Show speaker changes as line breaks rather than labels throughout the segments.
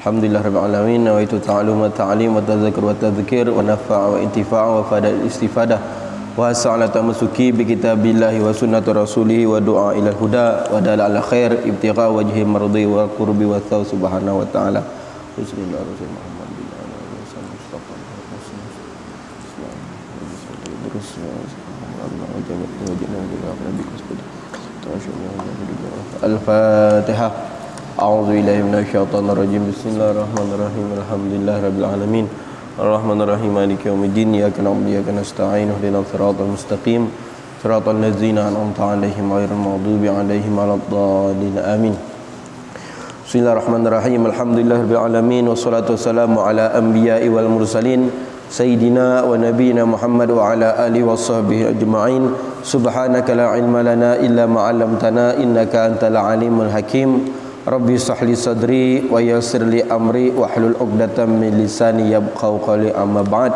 Alhamdulillah rabbil alamin, wa itu ta'allum wa ta'lim wa tadzakur wa tadzkir wa nafa' wa intifa' wa fada istifadah wa sa'alata masuki bi kitabillahi wa sunnati rasulih wa du'a ilal huda wa dal ala khair ibtigha wajhi mardi wa qurbi wa thaw subhanahu wa ta'ala. Bismillahirrahmanirrahim. Al-Fatihah. A'udzu billahi minasyaitonir rajim. Bismillahirrahmanirrahim. Alhamdulillahirabbil alamin. Arrahmanirrahim. Maliki yaumiddin. Iyyaka na'budu wa iyyaka nasta'in. Ihdinas siratal mustaqim. Siratal ladzina an'amta 'alaihim ghairil maghdubi 'alaihim waladdallin. Amin. Bismillahirrahmanirrahim. Alhamdulillahirabbil alamin. Wassalatu wassalamu ala anbiya'i wal mursalin sayyidina wa nabiyyina Muhammad wa ala alihi washabbihi ajma'in. Subhanaka la ilma lana illa ma 'allamtana innaka antal alimul hakim. Rabbi shrah li sadri wa yassir li amri wahlul 'uqdatam min lisani yafqahu qawli, amma ba'd.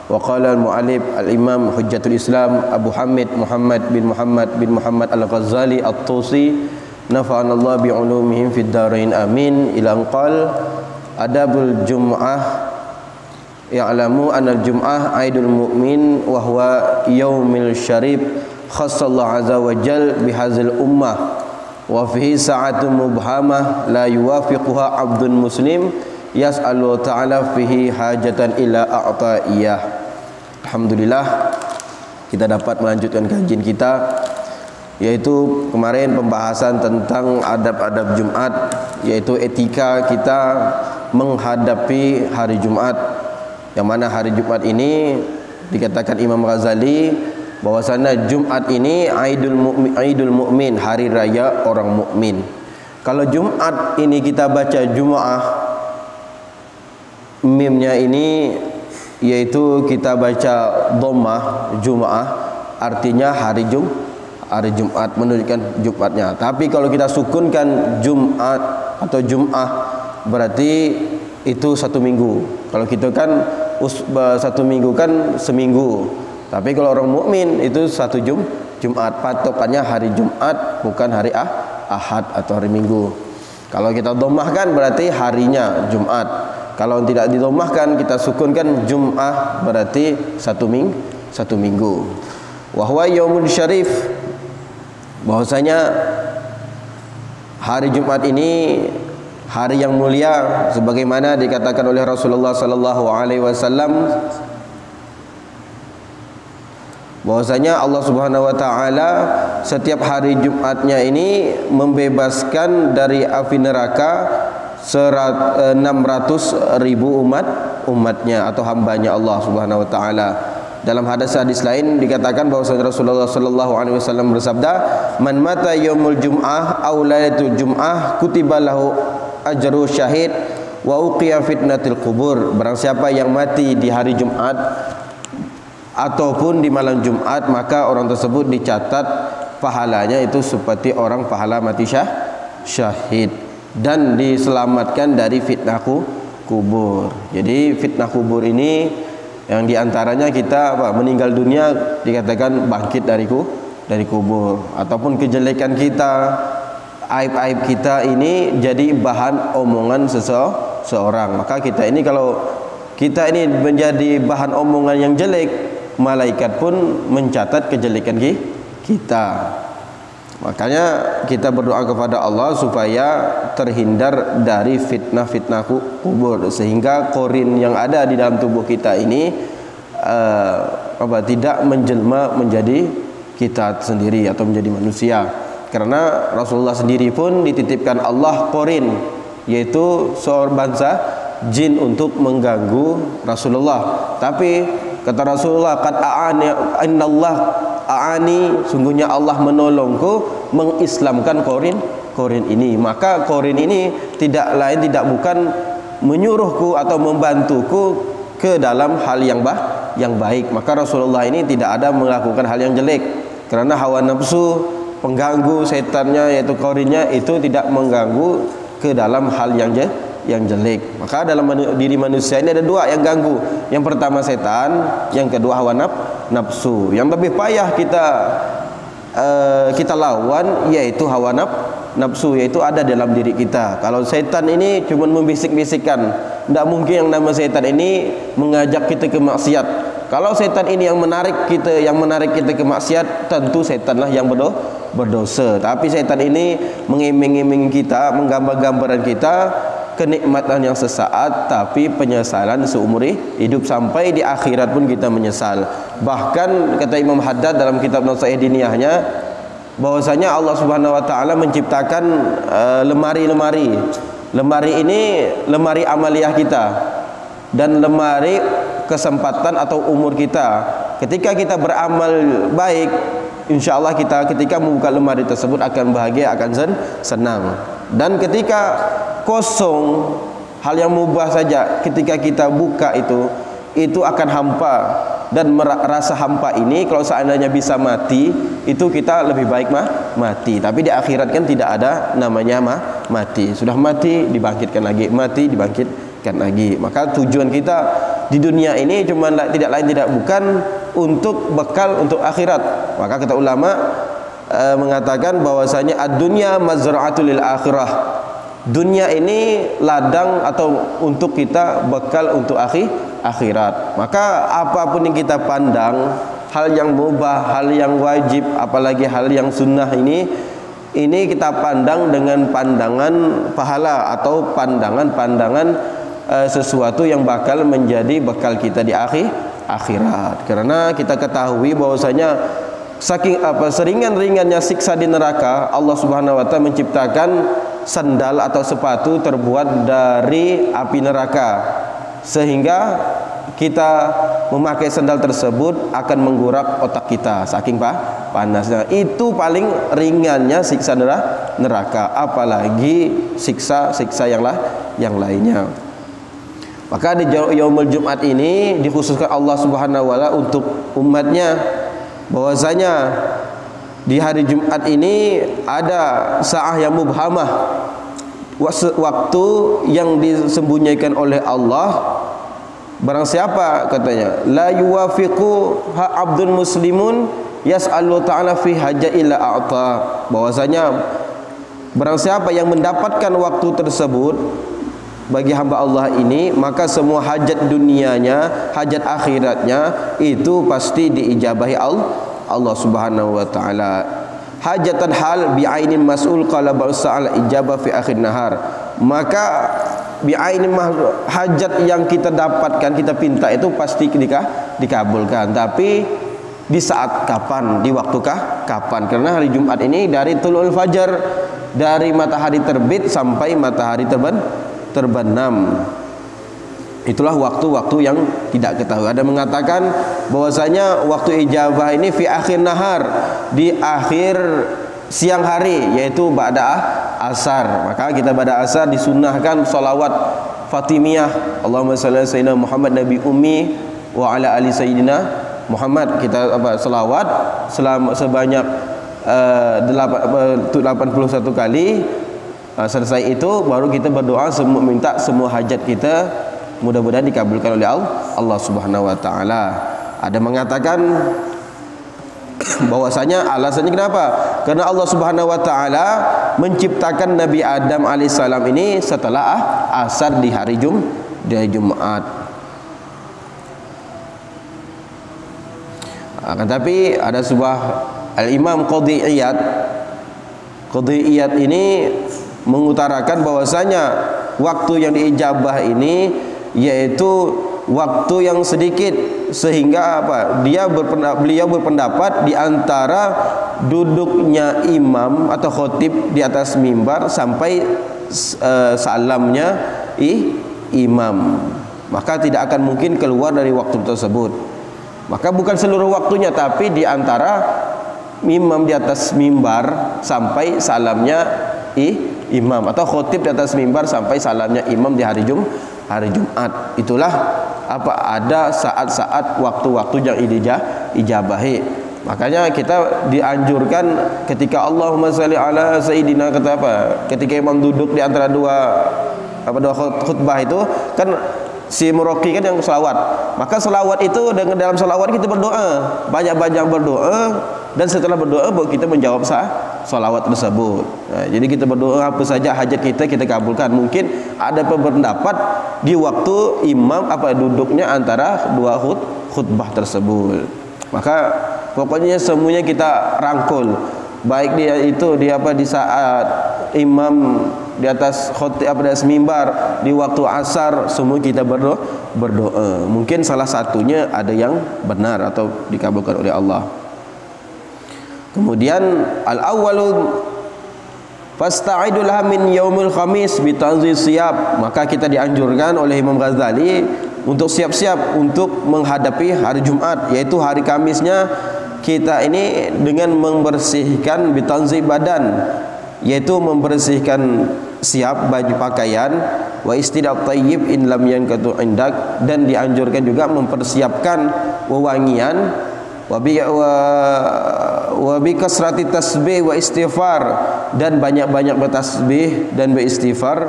Wa qala al-mu'allif al-imam hujjatul Islam Abu Hamid Muhammad bin Muhammad al-Ghazali at-Tusi nafa'ana Allah bi 'ulumihim fid dharain amin. Ila anqal adabul jum'ah. Ya'lamu anna al-jum'ah aidul mu'min wa huwa yaumil syarif khassallahu azza wa jal bihazil ummah wa fihi sa'atun mubhamah la yuwafiquha abdun muslim yas'alu ta'ala fihi hajatan ila a'ta'iyah. Alhamdulillah, kita dapat melanjutkan kajian kita, yaitu kemarin pembahasan tentang adab-adab Jumat, yaitu etika kita menghadapi hari Jumat, yang mana hari Jumat ini dikatakan Imam Ghazali bahwasanya Jumat ini Aidul Mu'min, hari raya orang mukmin. Kalau Jumat ini kita baca Jumaah, mimnya ini yaitu kita baca dhammah Jumaah, artinya hari Jumat, menunjukkan Jumatnya. Tapi kalau kita sukunkan Jumat atau Jum'ah, berarti itu satu minggu. Kalau kita kan satu minggu kan seminggu. Tapi kalau orang mukmin itu satu Jumat, patokannya hari Jumat, bukan hari Ahad atau hari Minggu. Kalau kita dhammahkan berarti harinya Jumat. Kalau tidak didomahkan, kita sukunkan Jum'ah, berarti satu minggu. Wa huwa yaumul syarif, bahwasanya hari Jumat ini hari yang mulia, sebagaimana dikatakan oleh Rasulullah sallallahu alaihi wasallam bahwasanya Allah Subhanahu wa taala setiap hari Jumatnya ini membebaskan dari api neraka 600.000 umatnya atau hambanya Allah Subhanahu wa taala. Dalam hadis lain dikatakan bahwasanya Rasulullah sallallahu alaihi wasallam bersabda, "Man mata yaumul jum'ah aw lailatul jum'ah kutiba lahu ajru syahid wa uqiya fitnatil qubur." Barang siapa yang mati di hari Jumat ataupun di malam Jumat, maka orang tersebut dicatat pahalanya itu seperti orang pahala mati syahid dan diselamatkan dari fitnah kubur. Jadi fitnah kubur ini yang diantaranya kita meninggal dunia dikatakan bangkit dari kubur, ataupun kejelekan kita, aib-aib kita ini jadi bahan omongan seseorang. Maka kita ini, kalau kita ini menjadi bahan omongan yang jelek, malaikat pun mencatat kejelekan kita. Makanya kita berdoa kepada Allah supaya terhindar dari fitnah-fitnah kubur, sehingga korin yang ada di dalam tubuh kita ini tidak menjelma menjadi kita sendiri atau menjadi manusia. Karena Rasulullah sendiri pun dititipkan Allah korin, yaitu seorang bangsa jin untuk mengganggu Rasulullah. Tapi kata Rasulullah, qad a'ani innallah a'ani, sungguhnya Allah menolongku mengislamkan korin ini. Maka korin ini tidak lain tidak bukan menyuruhku atau membantuku ke dalam hal yang baik. Maka Rasulullah ini tidak ada melakukan hal yang jelek, karena hawa nafsu pengganggu setannya yaitu korinnya itu tidak mengganggu ke dalam hal yang jelek. Maka dalam diri manusia ini ada dua yang ganggu. Yang pertama setan, yang kedua hawa nafsu. Yang lebih payah kita lawan yaitu hawa nafsu, yaitu ada dalam diri kita. Kalau setan ini cuma membisik-bisikkan, tidak mungkin yang nama setan ini mengajak kita ke maksiat. Kalau setan ini yang menarik kita ke maksiat, tentu setanlah yang berdosa. Tapi setan ini mengiming-iming kita, menggambar-gambaran kita kenikmatan yang sesaat, tapi penyesalan seumur hidup, sampai di akhirat pun kita menyesal. Bahkan kata Imam Haddad dalam kitab Nasihat Diniyahnya, bahwasanya Allah Subhanahu wa taala menciptakan lemari-lemari. Lemari ini lemari amaliyah kita dan lemari kesempatan atau umur kita. Ketika kita beramal baik, insyaallah kita ketika membuka lemari tersebut akan bahagia, akan senang. Dan ketika kosong, hal yang mubah saja ketika kita buka itu akan hampa. Dan rasa hampa ini kalau seandainya bisa mati, itu kita lebih baik mati. Tapi di akhirat kan tidak ada namanya mati. Sudah mati dibangkitkan lagi, mati dibangkitkan lagi. Maka tujuan kita di dunia ini cuma tidak lain tidak bukan untuk bekal untuk akhirat. Maka kata ulama mengatakan bahwasanya ad-dunya mazra'atul lil akhirah. Dunia ini ladang atau untuk kita bekal untuk akhirat. Maka apapun yang kita pandang, hal yang mubah, hal yang wajib, apalagi hal yang sunnah ini kita pandang dengan pandangan pahala atau pandangan sesuatu yang bakal menjadi bekal kita di akhirat. Karena kita ketahui bahwasanya saking seringan-ringannya siksa di neraka, Allah Subhanahu wa taala menciptakan sandal atau sepatu terbuat dari api neraka, sehingga kita memakai sandal tersebut akan menggurak otak kita saking panasnya. Itu paling ringannya siksa neraka, apalagi siksa yang lainnya. Maka di yaumul Jumat ini dikhususkan Allah Subhanahu wa taala untuk umatnya, bahwasanya di hari Jumat ini ada sa'ah yang mubhamah, waktu yang disembunyikan oleh Allah. Barang siapa, katanya, la yuwafiqu ha abdun muslimun yas'alu ta'ala fi haja illa a'ta, bahwasanya barang siapa yang mendapatkan waktu tersebut bagi hamba Allah ini, maka semua hajat dunianya, hajat akhiratnya itu pasti diijabahi Allah Subhanahu wa taala. Hajatan hal bi'ainin mas'ul qala ba'sa'al ijabah fi akhir nahar. Maka bi'ainin hajat yang kita dapatkan, kita pinta itu pasti dikabulkan. Tapi di saat kapan? Di waktu kapan? Karena hari Jumat ini dari tulul fajar, dari matahari terbit sampai matahari terbenam. Itulah waktu-waktu yang tidak ketahui. Ada mengatakan bahwasanya waktu ijabah ini fi akhir nahar, di akhir siang hari, yaitu ba'da asar. Maka kita ba'da asar disunahkan salawat Fatimiyah, Allahumma shalli ala sayyidina Muhammad nabi ummi wa ala ali sayyidina Muhammad. Kita selawat sebanyak 81 kali. Selesai itu baru kita berdoa, minta semua hajat kita mudah-mudahan dikabulkan oleh Allah Subhanahu wa taala. Ada mengatakan bahwasanya alasannya kenapa? Karena Allah Subhanahu wa taala menciptakan Nabi Adam alaihissalam ini setelah asar di hari Jumat. Akan tapi ada sebuah Al-Imam Qadhi Iyad ini mengutarakan bahwasanya waktu yang diijabah ini yaitu waktu yang sedikit, sehingga beliau berpendapat di antara duduknya imam atau khotib di atas mimbar sampai salamnya imam, maka tidak akan mungkin keluar dari waktu tersebut. Maka bukan seluruh waktunya, tapi di antara imam di atas mimbar sampai salamnya imam, atau khotib di atas mimbar sampai salamnya imam di hari Jumat. Itulah ada saat-saat waktu-waktu yang ijabahi. Makanya kita dianjurkan ketika Allahumma shalli ala sayyidina, kata ketika imam duduk di antara dua khutbah itu kan si muraqi kan yang selawat. Maka selawat itu, dengan dalam selawat kita berdoa, banyak-banyak berdoa, dan setelah berdoa kita menjawab salawat tersebut. Jadi kita berdoa apa saja hajat kita kabulkan. Mungkin ada pendapat di waktu imam duduknya antara dua khutbah tersebut. Maka pokoknya semuanya kita rangkul. Baik dia itu di saat imam di atas khutbah di atas mimbar, di waktu asar, semua kita berdoa. Mungkin salah satunya ada yang benar atau dikabulkan oleh Allah. Kemudian al-awwalu fasta'idul min yaumil khamis bi tanzil siyab. Maka kita dianjurkan oleh Imam Ghazali untuk siap-siap untuk menghadapi hari Jumat, yaitu hari Kamisnya kita ini dengan membersihkan bi tanzil badan, yaitu membersihkan siap baju pakaian, wa istidab tayyib in lam yankatu indak, dan dianjurkan juga mempersiapkan wewangian, wa bi kasrati tasbih wa istighfar, dan banyak-banyak bertasbih dan beristighfar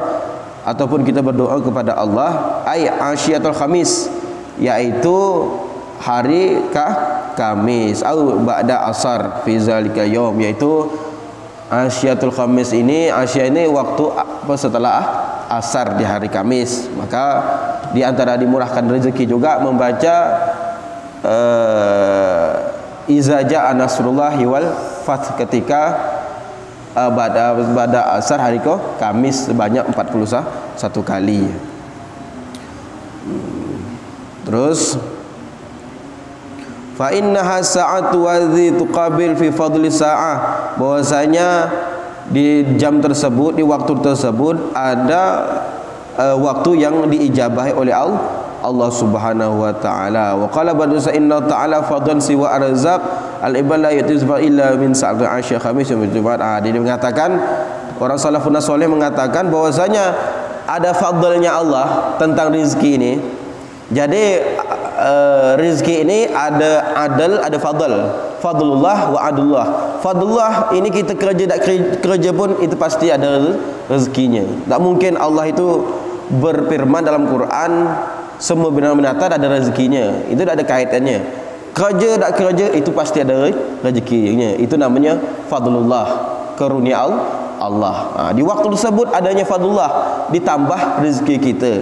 ataupun kita berdoa kepada Allah. Ai asyiatul khamis, yaitu hari Kamis, au ba'da asar fi zalika yaum, yaitu asyiatul khamis ini, asya ini waktu setelah asar di hari Kamis. Maka di antara dimurahkan rezeki juga membaca iza ja'a nasrullahi wal fath, ketika pada asar hari Kamis sebanyak 41 kali. Terus fa innaha sa'atu wa dhi tuqabil fi fadli sa'ah, bahwasanya di jam tersebut, di waktu tersebut ada waktu yang diijabahi oleh Allah Subhanahu wa taala. Wa qala ba'da inna ta'ala fadlan siwa arzaq al-ibad la yatizba illa min sa'ati asy khamis wa jumat. Dia mengatakan, orang salafun saleh mengatakan bahwasanya ada fadlnya Allah tentang rezeki ini. Jadi rezeki ini ada adal, ada fadl. Fadlullah wa adullah. Fadlullah ini kita kerja pun itu pasti ada rezekinya. Tak mungkin Allah itu berfirman dalam Quran semua binatang ada rezekinya. Itu tak ada kaitannya. Kerja tak kerja itu pasti ada rezekinya. Itu namanya fadlullah, karunia Allah. Di waktu tersebut adanya fadlullah, ditambah rezeki kita.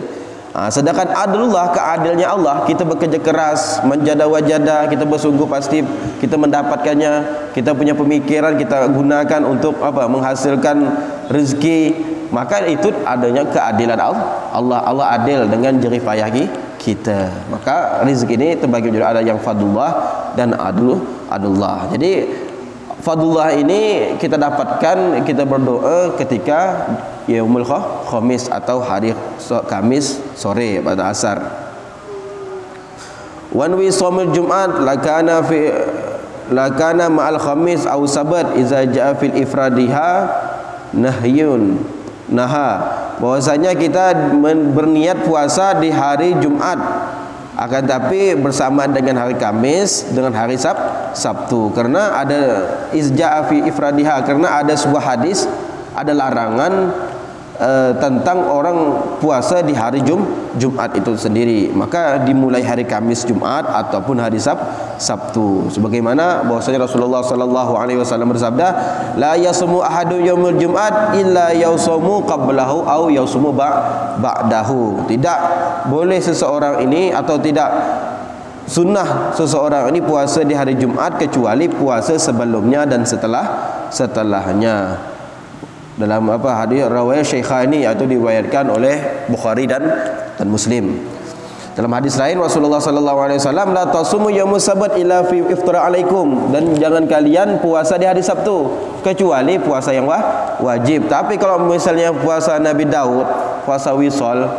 Sedangkan adlullah, keadilnya Allah, kita bekerja keras, menjada-wajada, kita bersungguh pasti kita mendapatkannya. Kita punya pemikiran kita gunakan untuk menghasilkan rezeki. Maka itu adanya keadilan Allah. Allah adil dengan jerih payah kita. Maka rezeki ini terbagi menjadi ada yang fadlullah dan adullah. Jadi fadlullah ini kita dapatkan, kita berdoa ketika Yaumul Khamis atau hari Kamis sore pada asar. Wan wi shaumul Jumat lakana ma'al Khamis aw Sabat iza ja'a fil ifradiha nahyun bahwasanya kita berniat puasa di hari Jumat, akan tapi bersamaan dengan hari Kamis dengan hari Sabtu, karena ada izja'a fi ifradiha, karena ada sebuah hadis, ada larangan tentang orang puasa di hari Jumat itu sendiri. Maka dimulai hari Kamis, Jumat ataupun hari Sabtu. Sebagaimana bahwasanya Rasulullah sallallahu alaihi wasallam bersabda, la yasumu ahadu yaumul Jumat illa yausumu qablahu au yausumu ba'dahu. Tidak boleh seseorang ini atau tidak sunnah seseorang ini puasa di hari Jumat kecuali puasa sebelumnya dan setelahnya. Dalam hadis riwayat Syaikhaini, yaitu diriwayatkan oleh Bukhari dan Muslim. Dalam hadis lain Rasulullah sallallahu alaihi wasallam, la tasumu yaumus sabat illa fi iftara alaikum, dan jangan kalian puasa di hari Sabtu kecuali puasa yang wajib. Tapi kalau misalnya puasa Nabi Daud, puasa wisol,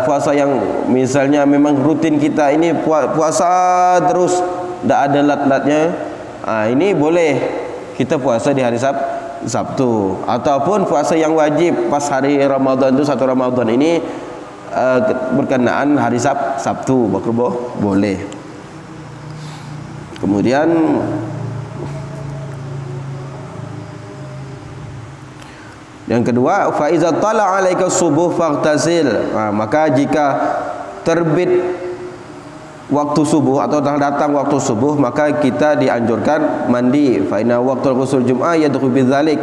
puasa yang misalnya memang rutin kita ini puasa terus, tidak ada lat-latnya, ini boleh kita puasa di hari Sabtu. Ataupun puasa yang wajib pas hari Ramadan itu, satu Ramadan ini berkenaan hari Sabtu, boleh. Kemudian yang kedua, fa iza tala 'alaika subuh faghtasil. Maka jika terbit waktu subuh atau telah datang waktu subuh, maka kita dianjurkan mandi. Fa inna waqtul ghusl jum'ah yadkhulu bidzalik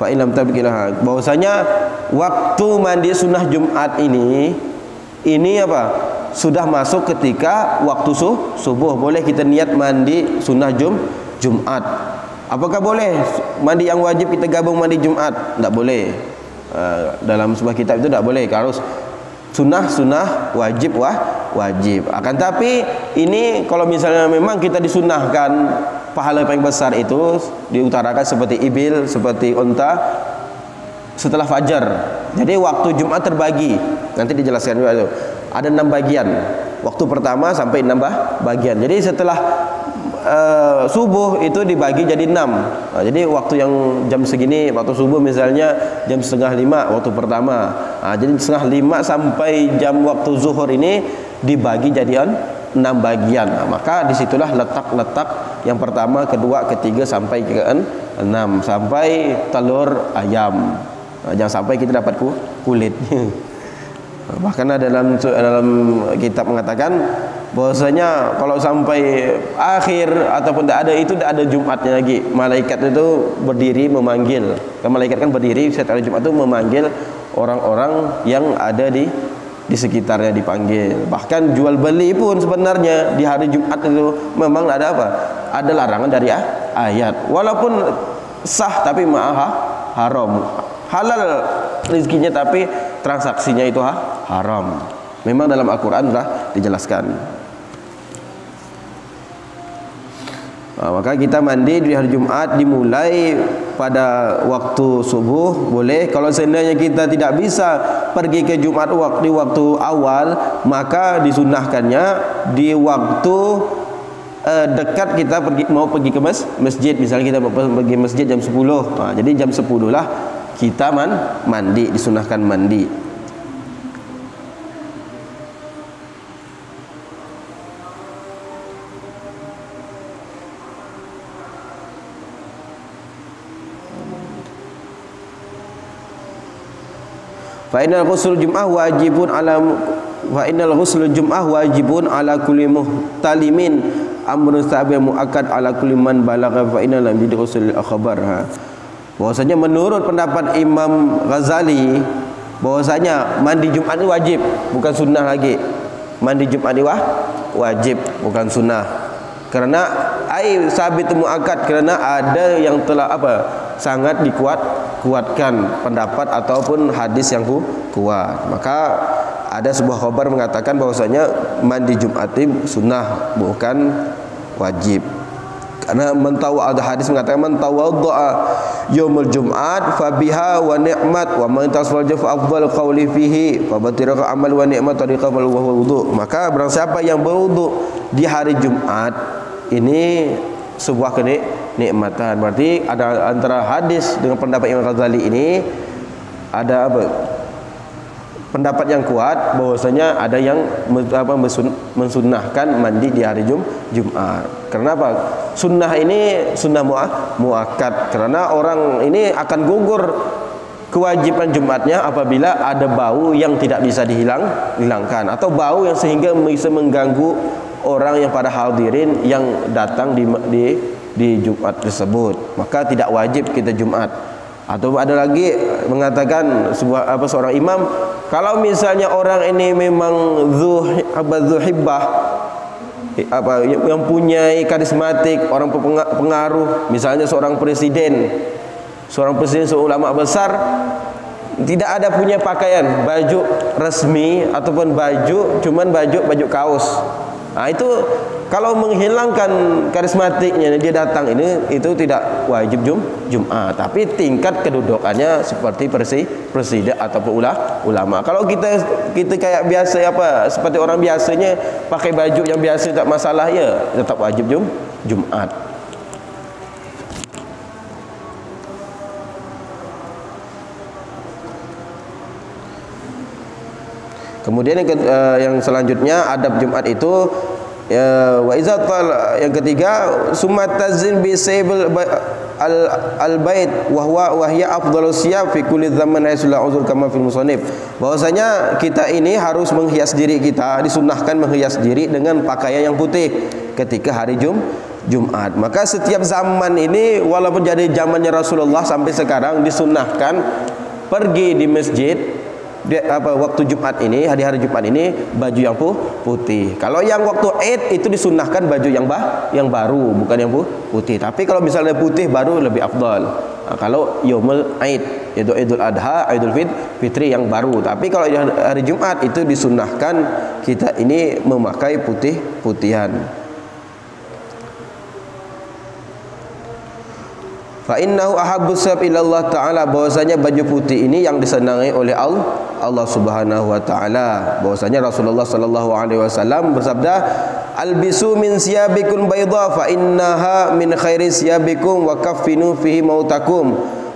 fa in lam tabqilah. Bahwasanya waktu mandi sunnah Jumat ini apa? Sudah masuk ketika waktu subuh. Boleh kita niat mandi sunnah Jumat. Apakah boleh mandi yang wajib kita gabung mandi Jumat? Tidak boleh. Dalam sebuah kitab itu tidak boleh. Harus sunnah wajib wajib. Akan tapi ini kalau misalnya memang kita disunnahkan, pahala paling besar itu diutarakan seperti ibil, seperti unta setelah fajar. Jadi waktu Jumat terbagi. Nanti dijelaskan juga itu. Ada 6 bagian. Waktu pertama sampai 6 bagian. Jadi setelah subuh itu dibagi jadi 6. Jadi waktu yang jam segini, waktu subuh misalnya jam 4:30 waktu pertama. Jadi 4:30 sampai jam waktu zuhur ini dibagi jadi 6 bagian. Maka disitulah letak yang pertama, kedua, ketiga sampai ke 6 sampai telur ayam. Jangan sampai kita dapat kulitnya. Bahkan dalam kitab mengatakan bahwasanya kalau sampai akhir ataupun tidak ada itu, tidak ada Jumatnya lagi. Malaikat itu berdiri memanggil. Malaikat kan berdiri setelah Jumat itu memanggil orang-orang yang ada di sekitarnya, dipanggil. Bahkan jual beli pun sebenarnya di hari Jumat itu memang ada apa? Ada larangan dari ayat. Walaupun sah tapi haram. Halal rezekinya tapi transaksinya itu haram. Memang dalam Al-Quran sudah dijelaskan. Maka kita mandi di hari Jumat dimulai pada waktu subuh boleh. Kalau seandainya kita tidak bisa pergi ke Jumat di waktu awal, maka disunahkannya di waktu dekat kita mau pergi ke masjid. Misalnya kita mau pergi masjid jam 10. Jadi jam 10 lah kita mandi, disunahkan mandi. Fa innal ghusl jum'ah wajibun ala kulli muhtalimin amrun sabi muakkad ala kulli man balagha fa inna lam yadkhul al-khabar. Bahwasanya menurut pendapat Imam Ghazali, bahwasanya mandi Jumat itu wajib, bukan sunnah lagi. Mandi Jumat itu wajib, bukan sunnah. Karena sabit muakkad, karena ada yang telah sangat kuatkan pendapat ataupun hadis yang kuat. Maka ada sebuah khabar mengatakan bahwasanya mandi Jumat itu sunnah, bukan wajib. Karena ada hadis mengatakan man tawaddaa yaumul jum'at fa biha wa ni'mat wa man tasawwaja fa afdal qawli fihi fa batiraka amal wa ni'mat tariqa wal wudu. Maka barang siapa yang berwudu di hari Jumat, ini sebuah kenikmatan. Berarti ada antara hadis dengan pendapat Imam Ghazali ini ada pendapat yang kuat bahwasanya ada yang mensunnahkan mandi di hari Jumat. Karena apa? Sunnah ini sunnah muakkad. Karena orang ini akan gugur kewajiban Jumatnya apabila ada bau yang tidak bisa dihilangkan, atau bau yang sehingga bisa mengganggu orang yang pada hadirin yang datang di Jumat tersebut. Maka tidak wajib kita Jumat. Atau ada lagi mengatakan seorang imam, kalau misalnya orang ini memang dzuhibbah, yang punya karismatik, orang pengaruh, misalnya seorang presiden, seorang ulama besar, tidak ada punya pakaian baju resmi ataupun baju kaos. Itu kalau menghilangkan karismatiknya dia datang itu tidak wajib Jumat, tapi tingkat kedudukannya seperti presiden ataupun ulama. Kalau kita kayak biasa seperti orang biasanya pakai baju yang biasa tak masalah, ya tetap wajib Jumat. Kemudian yang selanjutnya adab Jumat itu wa izatal, yang ketiga sumatazin bi saybil al-bait wa hiya afdhalus siyab fi kulli zaman haitsu la uzur kama fil musannif. Bahwasanya kita ini harus menghias diri kita, disunnahkan menghias diri dengan pakaian yang putih ketika hari Jumat. Maka setiap zaman ini walaupun jadi zamannya Rasulullah sampai sekarang disunnahkan pergi di masjid waktu Jumat ini, hari-hari Jumat ini baju yang putih. Kalau yang waktu Id itu disunnahkan baju yang baru, bukan yang putih. Tapi kalau misalnya putih baru lebih afdal. Kalau yaumul Id, yaitu Idul Adha, Idul Fitri yang baru. Tapi kalau hari Jumat itu disunnahkan kita ini memakai putih-putihan. Fa innahu ahabbus sab ila Allah taala, bahwasanya baju putih ini yang disenangi oleh Allah Subhanahu wa taala. Bahwasanya Rasulullah sallallahu alaihi wasallam bersabda, albisu min siyabikum bayda fa innaha min khairi siyabikum wa kaffinu fihi mautakum.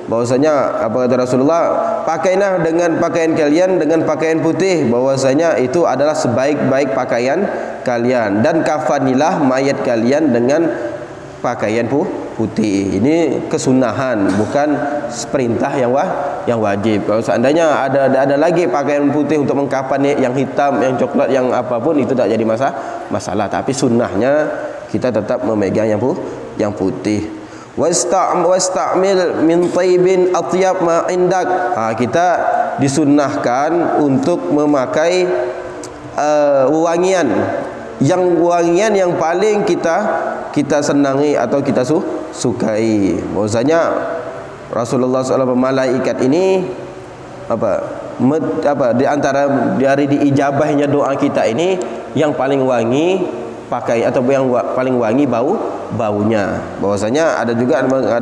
Bahwasanya apa kata Rasulullah, pakailah dengan pakaian kalian dengan pakaian putih, bahwasanya itu adalah sebaik-baik pakaian kalian, dan kafanilah mayat kalian dengan pakaian putih. Ini kesunahan, bukan perintah yang wajib. Kalau seandainya ada lagi pakaian putih untuk mengkapan yang hitam, yang coklat, yang apapun, itu tak jadi masalah. Tapi sunnahnya kita tetap memegang yang putih. Wasta'mil min taibin atyab ma indak. Kita disunnahkan untuk memakai wangian yang paling kita senangi atau kita sukai. Bahwasanya Rasulullah SAW, malaikat ini di antara dari diijabahnya doa kita ini, yang paling wangi pakai atau yang paling wangi baunya. Bahwasanya ada juga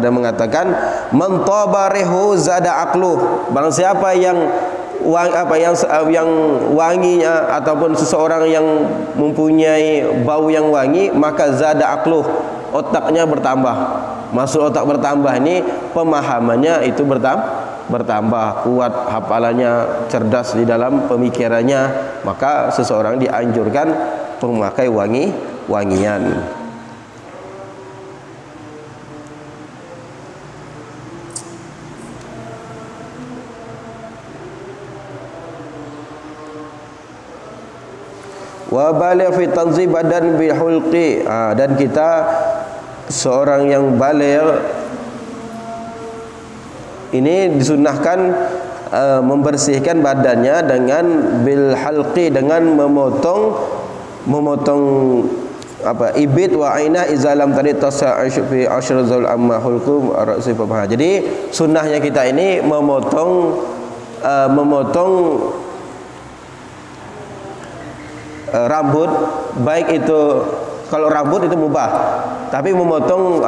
mengatakan man tabarehu zada aqluh, barang siapa yang wanginya ataupun seseorang yang mempunyai bau yang wangi, maka zada aqluh, otaknya bertambah. Maksud otak bertambah ini pemahamannya itu bertambah, kuat hafalannya, cerdas di dalam pemikirannya. Maka seseorang dianjurkan memakai wangian. Wa baligh fi tanzih badan bil hulqi, dan kita seorang yang baligh ini disunnahkan membersihkan badannya dengan bil halqi, dengan memotong ibit wa aina izalam tadi tasa'ash fi ashr zaul amma hulqum ra'si fa. Jadi sunnahnya kita ini memotong rambut, baik itu kalau rambut itu mubah, tapi memotong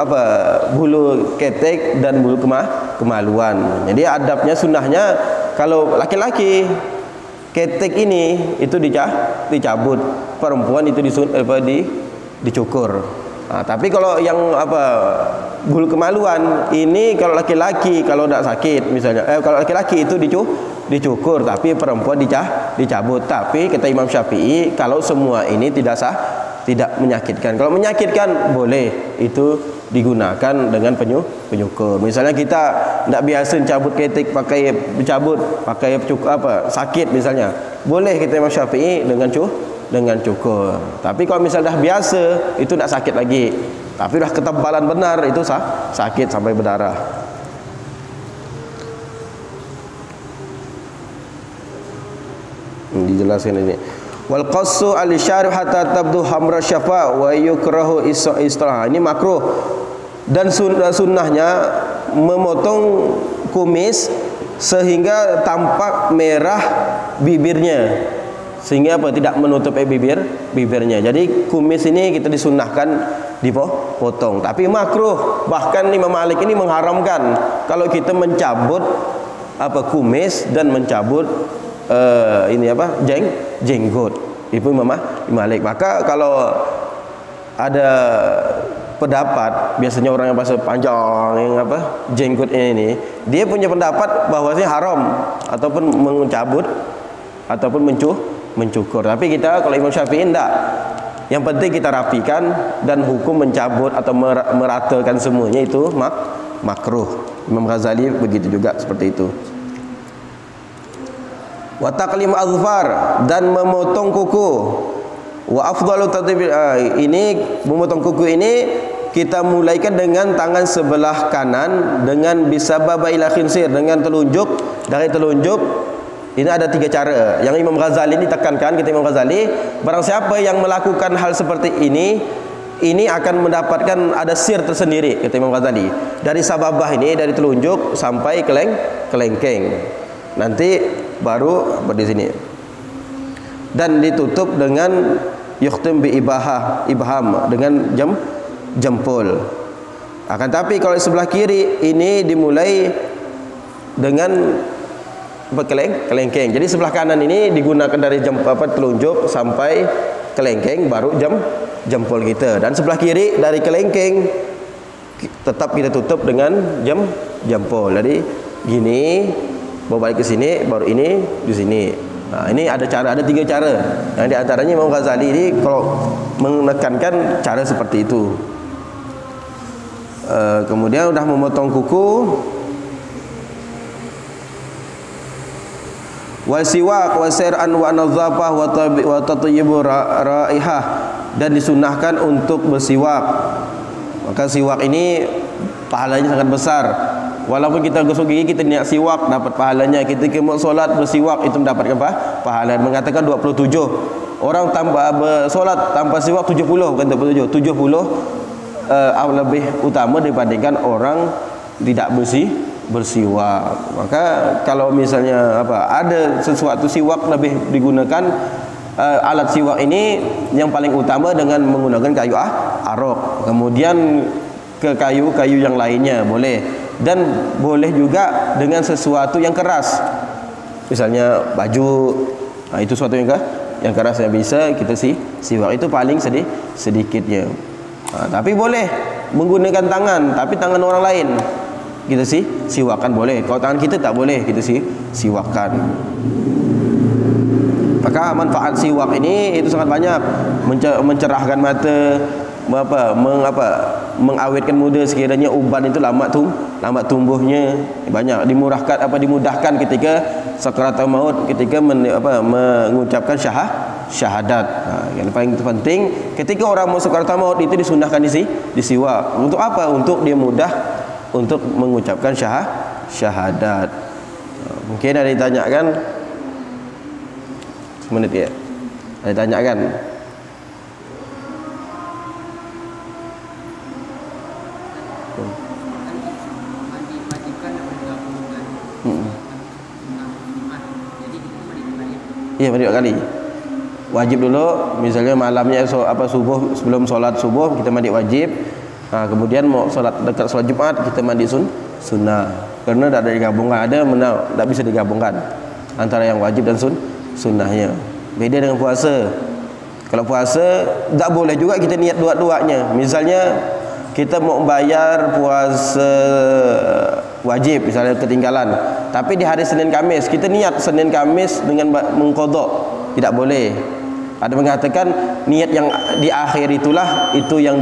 bulu ketek dan bulu kemaluan. Jadi adabnya, sunnahnya kalau laki-laki ketek ini itu dicabut, perempuan itu dicukur. Tapi kalau yang bulu kemaluan ini, kalau laki-laki kalau tidak sakit misalnya, kalau laki-laki itu dicukur, tapi perempuan dicabut. Tapi kata Imam Syafi'i, kalau semua ini tidak sah, tidak menyakitkan. Kalau menyakitkan boleh itu digunakan dengan penyukur. Misalnya kita tidak biasa cabut ketik pakai cukur, sakit misalnya, boleh kita Imam Syafi'i dengan cukur. Tapi kalau misalnya dah biasa, itu tidak sakit lagi, tapi dah ketebalan benar, itu sakit sampai berdarah. Dijelaskan ini. Wal qassu al syarif hatta tabdu hamra syafa wa yukrahu istilah. Ini makruh, dan sunnahnya memotong kumis sehingga tampak merah bibirnya, sehingga tidak menutup bibirnya. Jadi kumis ini kita disunnahkan dipotong, tapi makruh. Bahkan Imam Malik ini mengharamkan kalau kita mencabut kumis dan mencabut jenggot. Itu Imam Malik. Maka kalau ada pendapat, biasanya orang yang pasal panjang yang jenggotnya ini, dia punya pendapat bahwasanya haram ataupun mencabut ataupun mencukur. Tapi kita kalau Imam Syafi'i tidak. Yang penting kita rapikan, dan hukum mencabut atau meratakan semuanya itu makruh. Imam Ghazali begitu juga seperti itu. Wa taqlim azfar, dan memotong kuku. Wa afdalu tatbiq, ini memotong kuku ini kita mulaikan dengan tangan sebelah kanan dengan bisababa ila khinsir, dengan telunjuk, dari telunjuk. Ini ada 3 cara yang Imam Ghazali ini tekankan. Kata Imam Ghazali, barang siapa yang melakukan hal seperti ini akan mendapatkan ada sir tersendiri, kata Imam Ghazali. Dari sababah ini, dari telunjuk sampai kelengkeng. Nanti baru di sini. Dan ditutup dengan yukhtim bi ibham, dengan jempol. Akan tapi kalau sebelah kiri ini dimulai dengan kelengkeng. Jadi sebelah kanan ini digunakan dari telunjuk sampai kelengkeng, baru jempol kita. Dan sebelah kiri dari kelengkeng tetap kita tutup dengan jempol. Jadi gini, bawa balik ke sini, baru ini di sini. Nah, ini ada 3 cara. Yang di antaranya Imam Ghazali ini kalau menekankan cara seperti itu. Kemudian sudah memotong kuku. Wal siwak wa sir'an wa nadhafah wa tatyibu raihah, dan disunahkan untuk bersiwak. Maka siwak ini pahalanya sangat besar. Walaupun kita gosok gigi, kita niat siwak, dapat pahalanya. Kita mau solat bersiwak, itu mendapatkan pahala. Mengatakan 27 orang tanpa bersolat tanpa siwak 70, bukan 27, 70 lebih utama dibandingkan orang tidak bersiwak. Maka kalau misalnya ada sesuatu siwak lebih digunakan, alat siwak ini yang paling utama dengan menggunakan kayu arok. Kemudian ke kayu-kayu yang lainnya boleh. Dan boleh juga dengan sesuatu yang keras, misalnya baju. Nah, itu sesuatu yang keras yang bisa kita siwak, itu paling sedikitnya. Nah, tapi boleh menggunakan tangan, tapi tangan orang lain kita siwakan boleh. Kalau tangan kita tak boleh kita siwakan. Maka manfaat siwak ini itu sangat banyak. Mencerahkan mata, mengawetkan muda sekiranya uban itu lambat tumbuhnya, banyak dimudahkan ketika sakaratul maut, ketika mengucapkan syahadat. Yang paling penting ketika orang mau sakaratul maut itu disunahkan disiwak. Untuk apa? Untuk dia mudah untuk mengucapkan syahadat. Mungkin ada ditanyakan semenit ya. Ada ditanyakan. Iya, mandi 2 kali. Wajib dulu, misalnya malamnya subuh, sebelum sholat subuh kita mandi wajib. Nah, kemudian mau dekat sholat Jumat kita mandi sunnah. Karena tidak ada digabungkan, tidak bisa digabungkan antara yang wajib dan sunnahnya. Beda dengan puasa. Kalau puasa tidak boleh juga kita niat dua-duanya. Misalnya kita mau bayar puasa wajib, misalnya ketinggalan, tapi di hari Senin Kamis kita niat Senin Kamis dengan mengqadha, tidak boleh. Ada mengatakan niat yang di akhir itulah itu yang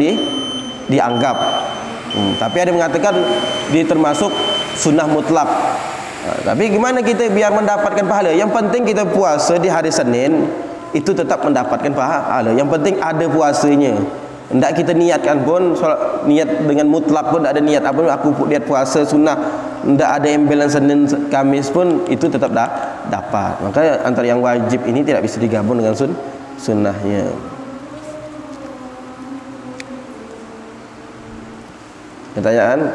dianggap. Tapi ada mengatakan dia termasuk sunnah mutlak. Tapi gimana kita biar mendapatkan pahala? Yang penting kita puasa di hari Senin itu tetap mendapatkan pahala. Yang penting ada puasanya. Tidak kita niatkan pun, niat dengan mutlak pun tidak ada niat apa, aku niat puasa sunnah, tidak ada imbelan Senin Kamis pun itu tetap dapat. Maka antara yang wajib ini tidak bisa digabung dengan sunnahnya. Pertanyaan?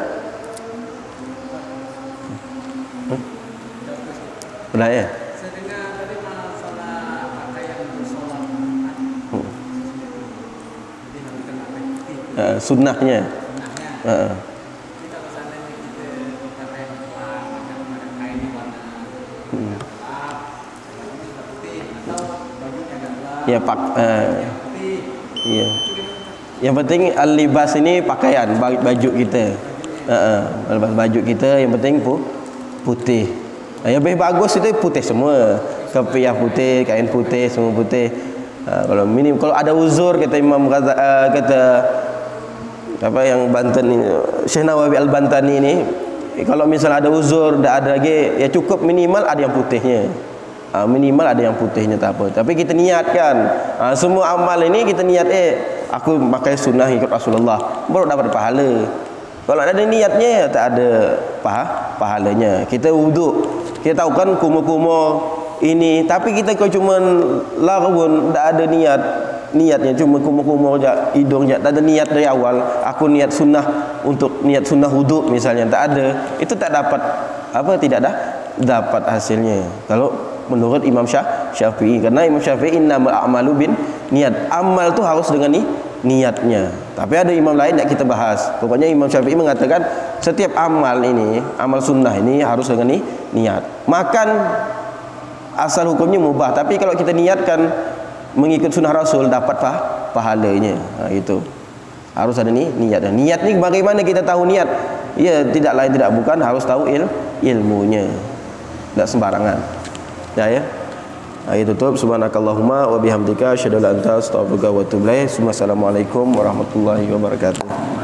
Udah ya?
Saya dengar tadi masalah pakaian bersolat. Jadi harus kena putih.
Sunnahnya.
Kita misalnya kita pakaian pakai kain warna gelap, warna putih, atau bajunya agak gelap.
Ya
Putih.
Iya. Yang penting al-libas ini pakaian, baju kita. Baju kita yang penting putih. Yang lebih bagus itu putih semua. Kepiah putih, kain putih, semua putih. Kalau ada uzur kata Imam kata Apa yang Banten ini, Syekh Nawawi Al-Bantani ini, kalau misal ada uzur, tak ada lagi, ya cukup minimal ada yang putihnya. Minimal ada yang putihnya tak apa. Tapi kita niatkan, semua amal ini kita niat, aku pakai sunnah ikut Rasulullah, baru dapat pahala. Kalau ada niatnya, tak ada pahalanya. Kita wuduk, kita tahu kan kumuh-kumuh ini, tapi kita kau cuma larun, tak ada niatnya cuma kumuh-kumuh je, hidung je, tak ada niat dari awal. Aku niat sunnah untuk niat sunnah wuduk misalnya, tak ada, itu tak dapat tidak dapat hasilnya. Kalau menurut Imam Syafi'i, karena Imam Syafi'i innamal a'malu bin niat, amal tu harus dengan niatnya. Tapi ada imam lain yang kita bahas. Pokoknya Imam Syafi'i mengatakan setiap amal ini, amal sunnah ini harus dengan niat. Makan asal hukumnya mubah, tapi kalau kita niatkan mengikut sunnah Rasul dapat pahalanya. Itu harus ada niat. Niat ni bagaimana kita tahu niat? Ya, tidak lain tidak bukan harus tahu ilmunya. Tak sembarangan. Ya. Itu tutup. Subhanakallahumma wa bihamdika asyhadu an la ilaha illa anta astaghfiruka wa atubu ilaik. Assalamualaikum warahmatullahi wabarakatuh.